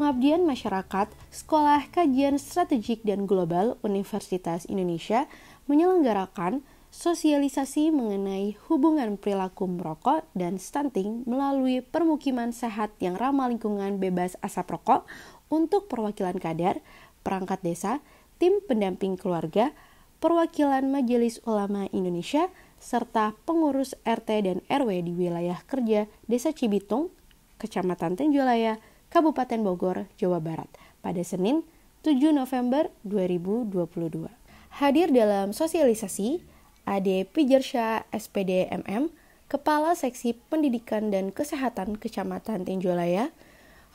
Pengabdian Masyarakat Sekolah Kajian Strategik dan Global Universitas Indonesia menyelenggarakan sosialisasi mengenai hubungan perilaku merokok dan stunting melalui permukiman sehat yang ramah lingkungan bebas asap rokok untuk perwakilan kadar, perangkat desa, tim pendamping keluarga, perwakilan Majelis Ulama Indonesia, serta pengurus RT dan RW di wilayah kerja Desa Cibitung, Kecamatan Tenjolaya, Kabupaten Bogor, Jawa Barat, pada Senin 7 November 2022. Hadir dalam sosialisasi, Ade Pijersya SPD MM, Kepala Seksi Pendidikan dan Kesehatan Kecamatan Tenjolaya,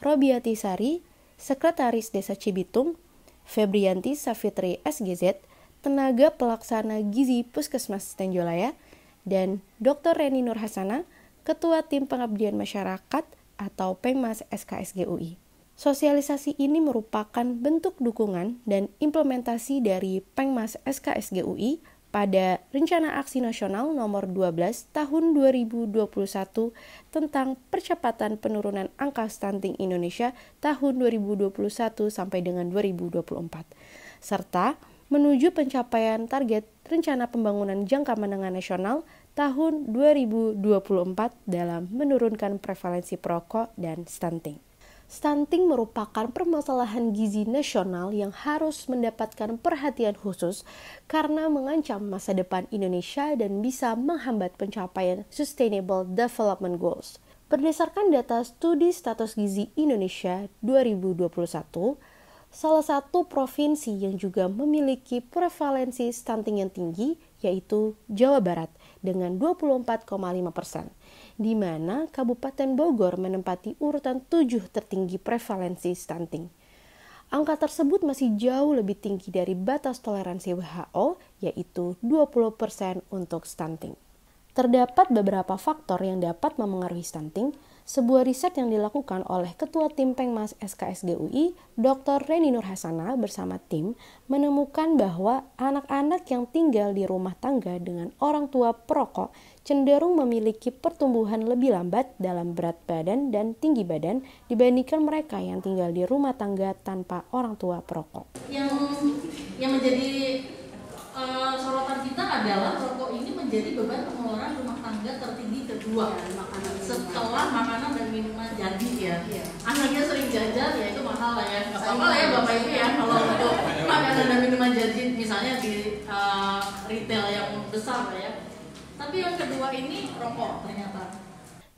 Robiati Sari, Sekretaris Desa Cibitung, Febrianti Safitri SGZ, Tenaga Pelaksana Gizi Puskesmas Tenjolaya, dan Dr. Reni Nurhasana, Ketua Tim Pengabdian Masyarakat atau Pengmas SKSGUI. Sosialisasi ini merupakan bentuk dukungan dan implementasi dari Pengmas SKSGUI pada Rencana Aksi Nasional nomor 12 tahun 2021 tentang percepatan penurunan angka stunting Indonesia tahun 2021 sampai dengan 2024, serta menuju pencapaian target Rencana Pembangunan Jangka Menengah Nasional tahun 2024 dalam menurunkan prevalensi perokok dan stunting. Stunting merupakan permasalahan gizi nasional yang harus mendapatkan perhatian khusus karena mengancam masa depan Indonesia dan bisa menghambat pencapaian Sustainable Development Goals. Berdasarkan data Studi Status Gizi Indonesia 2021, salah satu provinsi yang juga memiliki prevalensi stunting yang tinggi yaitu Jawa Barat dengan 24,5%, di mana Kabupaten Bogor menempati urutan 7 tertinggi prevalensi stunting. Angka tersebut masih jauh lebih tinggi dari batas toleransi WHO yaitu 20% untuk stunting. Terdapat beberapa faktor yang dapat memengaruhi stunting. Sebuah riset yang dilakukan oleh Ketua Tim Pengmas SKSGUI, Dr. Reni Nurhasana bersama tim, menemukan bahwa anak-anak yang tinggal di rumah tangga dengan orang tua perokok cenderung memiliki pertumbuhan lebih lambat dalam berat badan dan tinggi badan dibandingkan mereka yang tinggal di rumah tangga tanpa orang tua perokok. Yang menjadi sorotan kita adalah rokok ini menjadi beban pengeluaran rumah tangga tertinggi kedua setelah makanan dan minuman jadi ya. Anaknya sering jajan ya itu mahal lah ya. Nggak apa-apa lah ya Bapak Ibu ya kalau untuk makanan dan minuman jadi misalnya di retail yang besar lah ya. Tapi yang kedua ini rokok ternyata.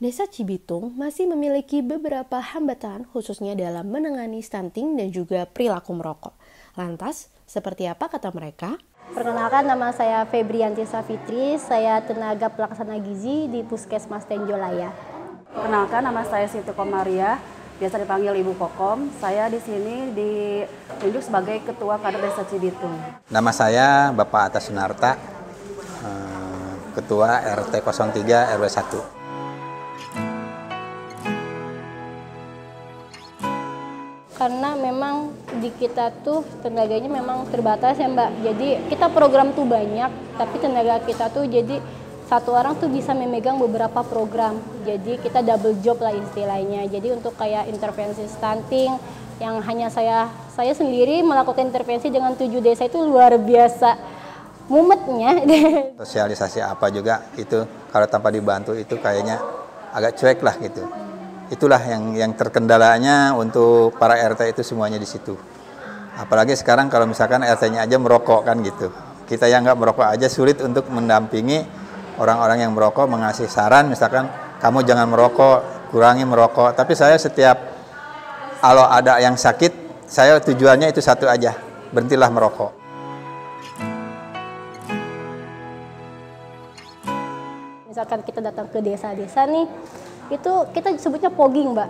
Desa Cibitung masih memiliki beberapa hambatan khususnya dalam menangani stunting dan juga perilaku merokok. Lantas, seperti apa kata mereka? Perkenalkan, nama saya Febrianti Safitri, saya tenaga pelaksana gizi di Puskesmas Tenjolaya. Perkenalkan, nama saya Siti Komaria, biasa dipanggil Ibu Kokom. Saya di sini ditunjuk sebagai Ketua Kader Desa Cibitung. Nama saya Bapak Atta Sunarta, Ketua RT 03 RW 1. Karena memang di kita tuh tenaganya memang terbatas ya Mbak. Jadi kita program tuh banyak, tapi tenaga kita tuh jadi satu orang tuh bisa memegang beberapa program. Jadi kita double job lah istilahnya. Jadi untuk kayak intervensi stunting yang hanya saya sendiri melakukan intervensi dengan 7 desa itu luar biasa mumetnya. Sosialisasi apa juga itu kalau tanpa dibantu itu kayaknya agak cuek lah gitu. Itulah yang terkendalanya untuk para RT itu semuanya di situ. Apalagi sekarang kalau misalkan RT-nya aja merokok kan gitu. Kita yang nggak merokok aja sulit untuk mendampingi orang-orang yang merokok, mengasih saran misalkan kamu jangan merokok, kurangi merokok. Tapi saya setiap kalau ada yang sakit, saya tujuannya itu satu aja, berhentilah merokok. Misalkan kita datang ke desa-desa nih, itu kita sebutnya fogging Mbak,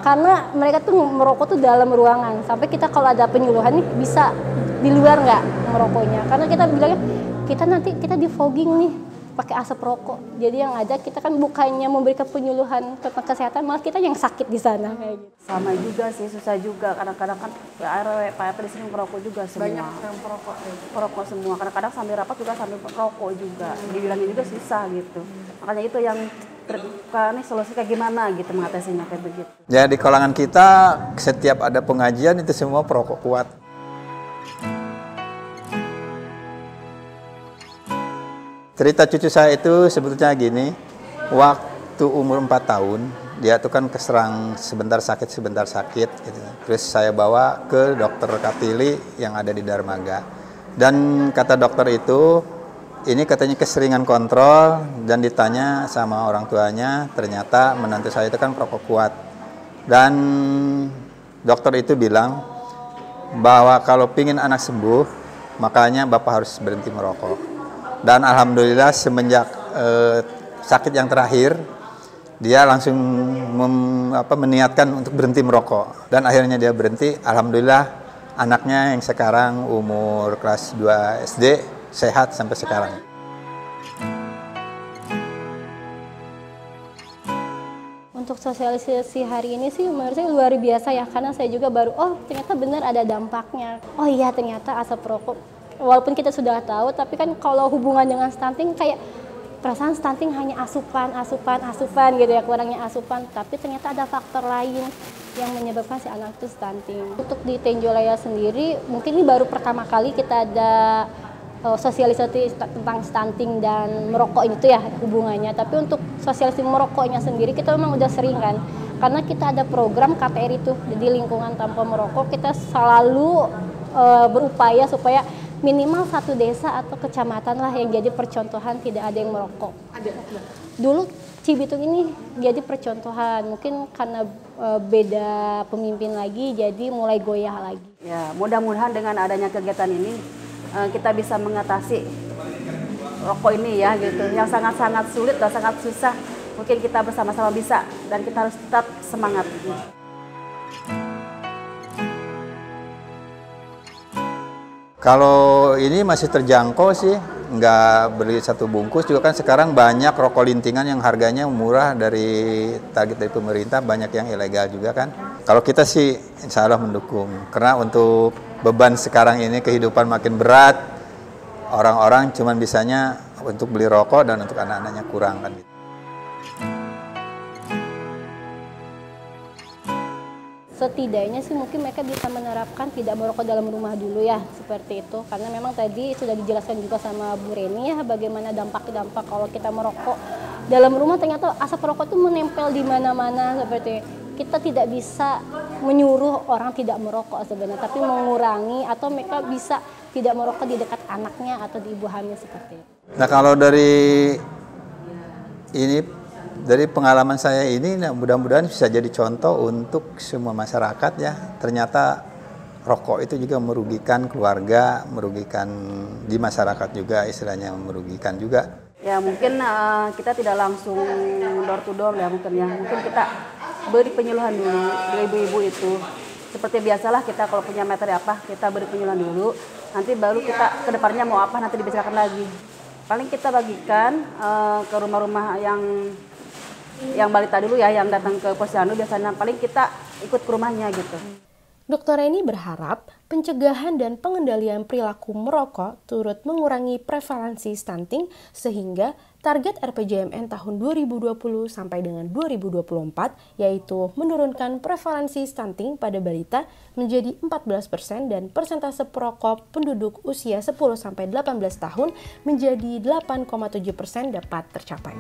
karena mereka tuh merokok tuh dalam ruangan, sampai kita kalau ada penyuluhan nih bisa di luar nggak merokoknya, karena kita bilangnya kita di fogging nih pakai asap rokok. Jadi yang ada kita kan bukannya memberikan penyuluhan tentang kesehatan, malah kita yang sakit di sana kayak gitu. Sama juga sih, susah juga. Kadang-kadang kan RW, Pak RT di sini merokok juga semua. Banyak yang perokok semua. Kadang-kadang sambil rapat juga sambil merokok juga. Dibilangnya juga susah gitu. Makanya itu yang ini solusi kayak gimana gitu mengatasinya kayak begitu. Ya di kalangan kita setiap ada pengajian itu semua perokok kuat. Cerita cucu saya itu sebetulnya gini, waktu umur 4 tahun, dia tuh kan keserang sebentar sakit gitu. Terus saya bawa ke dokter Kapili yang ada di Darmaga. Dan kata dokter itu, ini katanya keseringan kontrol, dan ditanya sama orang tuanya, ternyata menantu saya itu kan perokok kuat. Dan dokter itu bilang bahwa kalau pingin anak sembuh, makanya bapak harus berhenti merokok. Dan alhamdulillah semenjak sakit yang terakhir, dia langsung meniatkan untuk berhenti merokok. Dan akhirnya dia berhenti. Alhamdulillah anaknya yang sekarang umur kelas 2 SD sehat sampai sekarang. Untuk sosialisasi hari ini sih menurut saya luar biasa ya, karena saya juga baru, ternyata benar ada dampaknya. Oh iya, ternyata asap rokok, walaupun kita sudah tahu, tapi kan kalau hubungan dengan stunting kayak perasaan stunting hanya asupan gitu ya, kurangnya asupan, tapi ternyata ada faktor lain yang menyebabkan si anak itu stunting. Untuk di Tenjolaya sendiri, mungkin ini baru pertama kali kita ada sosialisasi tentang stunting dan merokok itu ya hubungannya. Tapi untuk sosialisasi merokoknya sendiri kita memang udah sering kan, karena kita ada program KTR itu, jadi lingkungan tanpa merokok. Kita selalu berupaya supaya minimal satu desa atau kecamatan lah yang jadi percontohan tidak ada yang merokok. Dulu Cibitung ini jadi percontohan, mungkin karena beda pemimpin lagi jadi mulai goyah lagi. Ya, mudah-mudahan dengan adanya kegiatan ini kita bisa mengatasi rokok ini ya gitu, yang sangat-sangat sulit dan sangat susah. Mungkin kita bersama-sama bisa, dan kita harus tetap semangat. Kalau ini masih terjangkau sih, nggak beli satu bungkus juga kan. Sekarang banyak rokok lintingan yang harganya murah dari target dari pemerintah, banyak yang ilegal juga kan. Kalau kita sih insya Allah mendukung, karena untuk beban sekarang ini kehidupan makin berat, orang-orang cuman bisanya untuk beli rokok dan untuk anak-anaknya kurang kan. Setidaknya sih mungkin mereka bisa menerapkan tidak merokok dalam rumah dulu ya, seperti itu. Karena memang tadi sudah dijelaskan juga sama Bu Reni ya, bagaimana dampak kalau kita merokok dalam rumah. Ternyata asap rokok itu menempel di mana-mana seperti kita tidak bisa menyuruh orang tidak merokok sebenarnya, tapi mengurangi, atau mereka bisa tidak merokok di dekat anaknya atau di ibu hamil seperti itu. Nah kalau dari pengalaman saya ini, mudah-mudahan bisa jadi contoh untuk semua masyarakat ya. Ternyata rokok itu juga merugikan keluarga, merugikan di masyarakat juga, istilahnya merugikan juga. Ya mungkin kita tidak langsung door to door ya mungkin ya. Mungkin kita beri penyuluhan dulu ke ibu-ibu itu. Seperti biasalah kita kalau punya materi apa, kita beri penyuluhan dulu. Nanti baru kita ke depannya mau apa nanti dibicarakan lagi. Paling kita bagikan ke rumah-rumah yang balita dulu ya, yang datang ke posyandu biasanya, paling kita ikut ke rumahnya gitu. Dr. Reni berharap pencegahan dan pengendalian perilaku merokok turut mengurangi prevalensi stunting sehingga target RPJMN tahun 2020 sampai dengan 2024 yaitu menurunkan prevalensi stunting pada balita menjadi 14% dan persentase perokok penduduk usia 10-18 tahun menjadi 8,7% dapat tercapai.